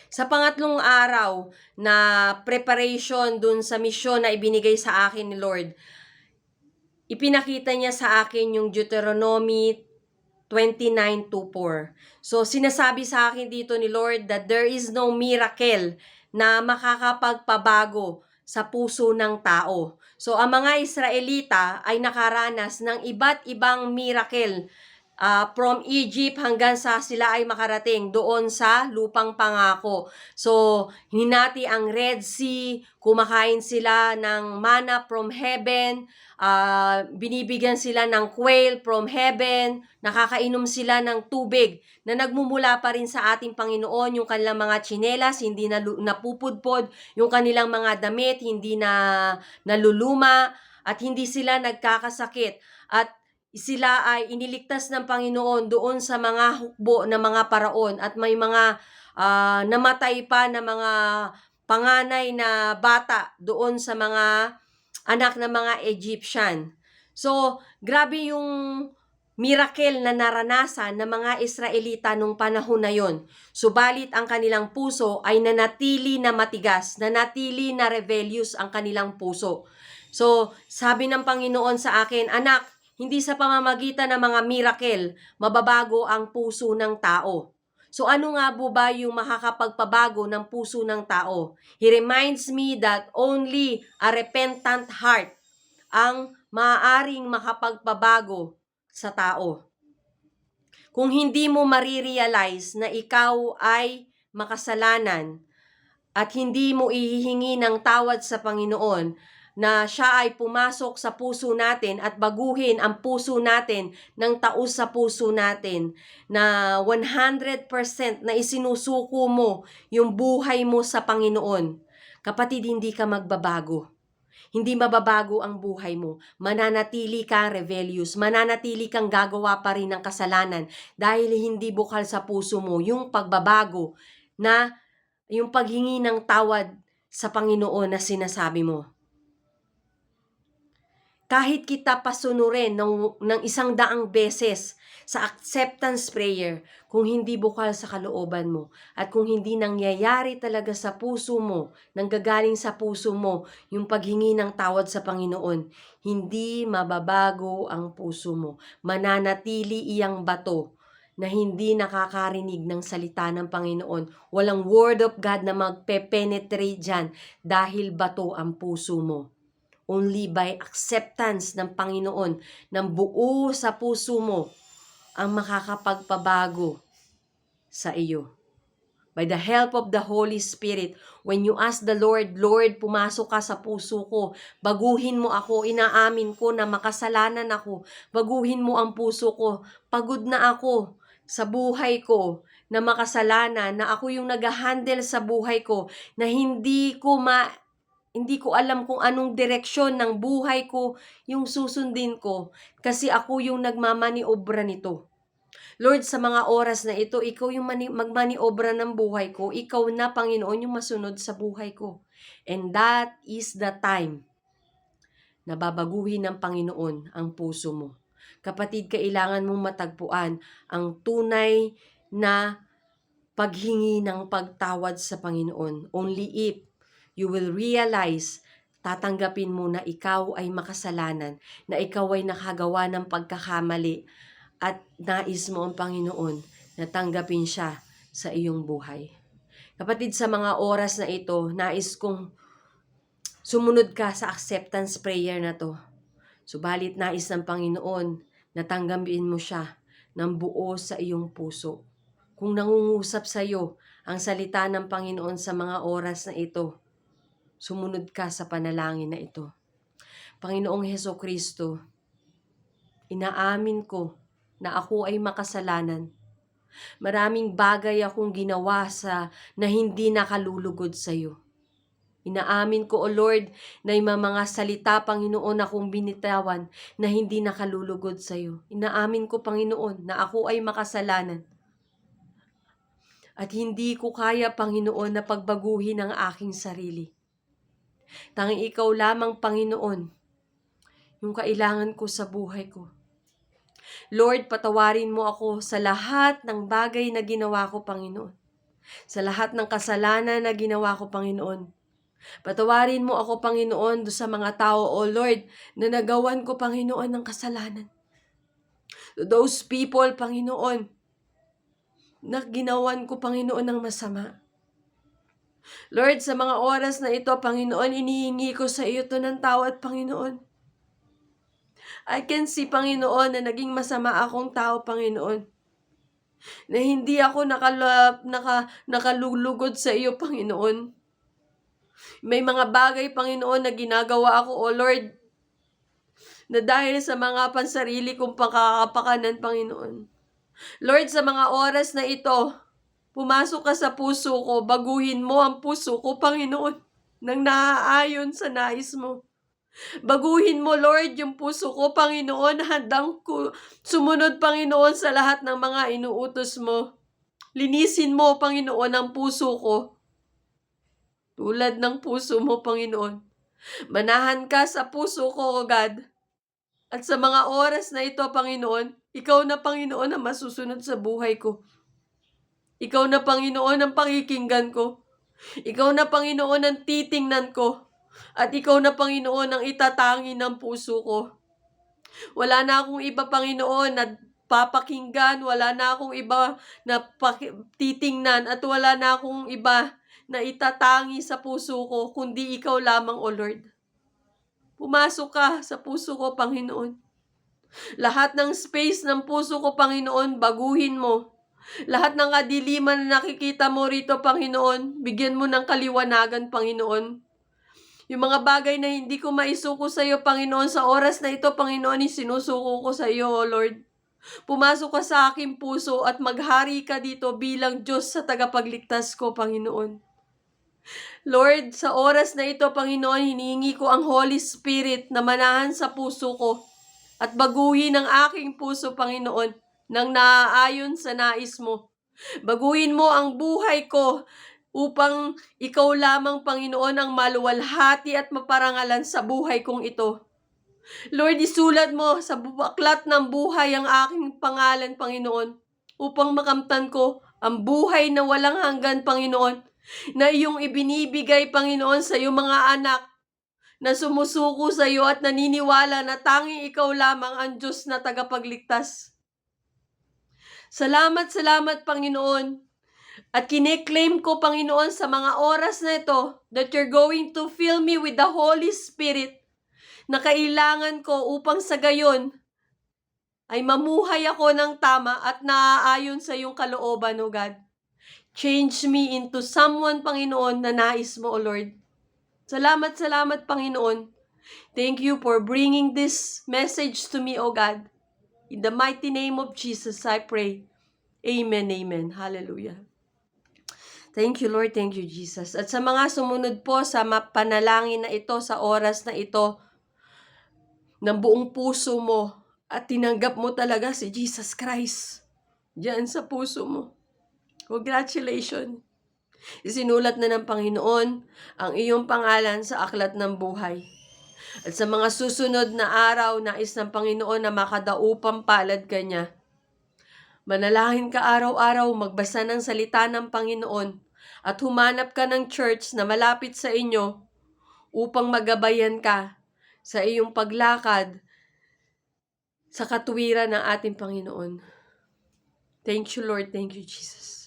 Sa pangatlong araw na preparation dun sa misyon na ibinigay sa akin ni Lord, ipinakita niya sa akin yung Deuteronomy 29:2-4. So, sinasabi sa akin dito ni Lord that there is no miracle na makakapagpabago sa puso ng tao. So, ang mga Israelita ay nakaranas ng iba't ibang miracle from Egypt hanggang sa sila ay makarating doon sa lupang pangako. So, hinati ang Red Sea, kumakain sila ng manna from heaven, binibigyan sila ng quail from heaven, nakakainom sila ng tubig na nagmumula pa rin sa ating Panginoon, yung kanilang mga tsinelas, hindi na napupudpod, yung kanilang mga damit, hindi na naluluma, at hindi sila nagkakasakit. At sila ay iniligtas ng Panginoon doon sa mga hukbo na mga paraon at may mga namatay pa na mga panganay na bata doon sa mga anak ng mga Egyptian. So, grabe yung miracle na naranasan ng mga Israelita nung panahon na yon. Subalit ang kanilang puso ay nanatili na matigas, nanatili na rebellious ang kanilang puso. So, sabi ng Panginoon sa akin, anak, hindi sa pamamagitan ng mga miracle, mababago ang puso ng tao. So ano nga po ba yung makakapagpabago ng puso ng tao? He reminds me that only a repentant heart ang maaaring makapagpabago sa tao. Kung hindi mo marirealize na ikaw ay makasalanan at hindi mo ihihingi ng tawad sa Panginoon, na siya ay pumasok sa puso natin at baguhin ang puso natin ng taos sa puso natin, na 100% na isinusuko mo yung buhay mo sa Panginoon, kapatid, hindi ka magbabago. Hindi mababago ang buhay mo. Mananatili kang rebellious. Mananatili kang gagawa pa rin ng kasalanan dahil hindi bukal sa puso mo yung pagbabago, na yung paghingi ng tawad sa Panginoon na sinasabi mo. Kahit kita pasunurin ng 100 beses sa acceptance prayer, kung hindi bukal sa kalooban mo at kung hindi nangyayari talaga sa puso mo, nanggagaling sa puso mo yung paghingi ng tawad sa Panginoon, hindi mababago ang puso mo. Mananatili iyang bato na hindi nakakarinig ng salita ng Panginoon. Walang word of God na magpe-penetrate dyan dahil bato ang puso mo. Only by acceptance ng Panginoon, ng buo sa puso mo, ang makakapagpabago sa iyo. By the help of the Holy Spirit, when you ask the Lord, Lord, pumasok ka sa puso ko, baguhin mo ako, inaamin ko na makasalanan ako, baguhin mo ang puso ko, pagod na ako sa buhay ko na makasalanan, na ako yung nag-handle sa buhay ko, na hindi ko alam kung anong direksyon ng buhay ko yung susundin ko, kasi ako yung nagmamaniobra nito. Lord, sa mga oras na ito, ikaw yung magmaniobra ng buhay ko. Ikaw na, Panginoon, yung masunod sa buhay ko. And that is the time na babaguhin ng Panginoon ang puso mo. Kapatid, kailangan mong matagpuan ang tunay na paghingi ng pagtawad sa Panginoon. Only if you will realize, tatanggapin mo na ikaw ay makasalanan, na ikaw ay nakagawa ng pagkakamali, at nais mo ang Panginoon na tanggapin siya sa iyong buhay. Kapatid, sa mga oras na ito, nais kong sumunod ka sa acceptance prayer na to. Subalit nais ng Panginoon na tanggapin mo siya ng buo sa iyong puso. Kung nangungusap sa iyo ang salita ng Panginoon sa mga oras na ito, sumunod ka sa panalangin na ito. Panginoong Hesukristo, inaamin ko na ako ay makasalanan. Maraming bagay akong ginawa na hindi nakalulugod sa iyo. Inaamin ko, O Lord, na yung mga salita, Panginoon, akong binitawan na hindi nakalulugod sa iyo. Inaamin ko, Panginoon, na ako ay makasalanan. At hindi ko kaya, Panginoon, na pagbaguhin ang aking sarili. Tanging ikaw lamang, Panginoon, yung kailangan ko sa buhay ko. Lord, patawarin mo ako sa lahat ng bagay na ginawa ko, Panginoon. sa lahat ng kasalanan na ginawa ko, Panginoon. Patawarin mo ako, Panginoon, do sa mga tao, O Lord, na nagawan ko, Panginoon, ng kasalanan. To those people, Panginoon, na ginawan ko, Panginoon, ng masama. Lord, sa mga oras na ito, Panginoon, inihingi ko sa iyo to ng tawad, Panginoon. I can see, Panginoon, na naging masama akong tao, Panginoon. Na hindi ako nakalulugod sa iyo, Panginoon. May mga bagay, Panginoon, na ginagawa ako, O Lord, na dahil sa mga pansarili kong pangkakapakanan, Panginoon. Lord, sa mga oras na ito, pumasok ka sa puso ko, baguhin mo ang puso ko, Panginoon, nang naaayon sa nais mo. Baguhin mo, Lord, yung puso ko, Panginoon, handang sumunod, Panginoon, sa lahat ng mga inuutos mo. Linisin mo, Panginoon, ang puso ko. Tulad ng puso mo, Panginoon. Manahan ka sa puso ko, O God. At sa mga oras na ito, Panginoon, ikaw na, Panginoon, ang masusunod sa buhay ko. Ikaw na, Panginoon, ang pakikinggan ko. Ikaw na, Panginoon, ang titingnan ko. At ikaw na, Panginoon, ang itatangi ng puso ko. Wala na akong iba, Panginoon, na papakinggan. Wala na akong iba na titingnan. At wala na akong iba na itatangi sa puso ko, kundi ikaw lamang, O Lord. Pumasok ka sa puso ko, Panginoon. Lahat ng space ng puso ko, Panginoon, baguhin mo. Lahat ng kadiliman na nakikita mo rito, Panginoon, bigyan mo ng kaliwanagan, Panginoon. Yung mga bagay na hindi ko maisuko sa iyo, Panginoon, sa oras na ito, Panginoon, isinusuko ko sa iyo, O Lord. Pumasok ka sa aking puso at maghari ka dito bilang Diyos sa tagapagligtas ko, Panginoon. Lord, sa oras na ito, Panginoon, hinihingi ko ang Holy Spirit na manahan sa puso ko at baguhin ang aking puso, Panginoon, nang naaayon sa nais mo. Baguhin mo ang buhay ko upang ikaw lamang, Panginoon, ang maluwalhati at maparangalan sa buhay kong ito. Lord, isulat mo sa aklat ng buhay ang aking pangalan, Panginoon, upang makamtan ko ang buhay na walang hanggan, Panginoon, na iyong ibinibigay, Panginoon, sa iyong mga anak na sumusuko sa iyo at naniniwala na tanging ikaw lamang ang Diyos na tagapagligtas. Salamat, Panginoon. At kine-claim ko, Panginoon, sa mga oras na ito that you're going to fill me with the Holy Spirit na kailangan ko upang sa gayon ay mamuhay ako ng tama at naaayon sa iyong kalooban, O God. Change me into someone, Panginoon, na nais mo, O Lord. Salamat, Panginoon. Thank you for bringing this message to me, O God. In the mighty name of Jesus, I pray. Amen, amen. Hallelujah. Thank you, Lord. Thank you, Jesus. At sa mga sumunod po sa panalangin na ito, sa oras na ito, ng buong puso mo, at tinanggap mo talaga si Jesus Christ diyan sa puso mo. Congratulations! Isinulat na ng Panginoon ang iyong pangalan sa aklat ng buhay. At sa mga susunod na araw, nais ng Panginoon na makadaupang palad ka niya. Manalangin ka araw-araw, magbasa ng salita ng Panginoon, at humanap ka ng church na malapit sa inyo upang magabayan ka sa iyong paglakad sa katuwiran ng ating Panginoon. Thank you, Lord. Thank you, Jesus.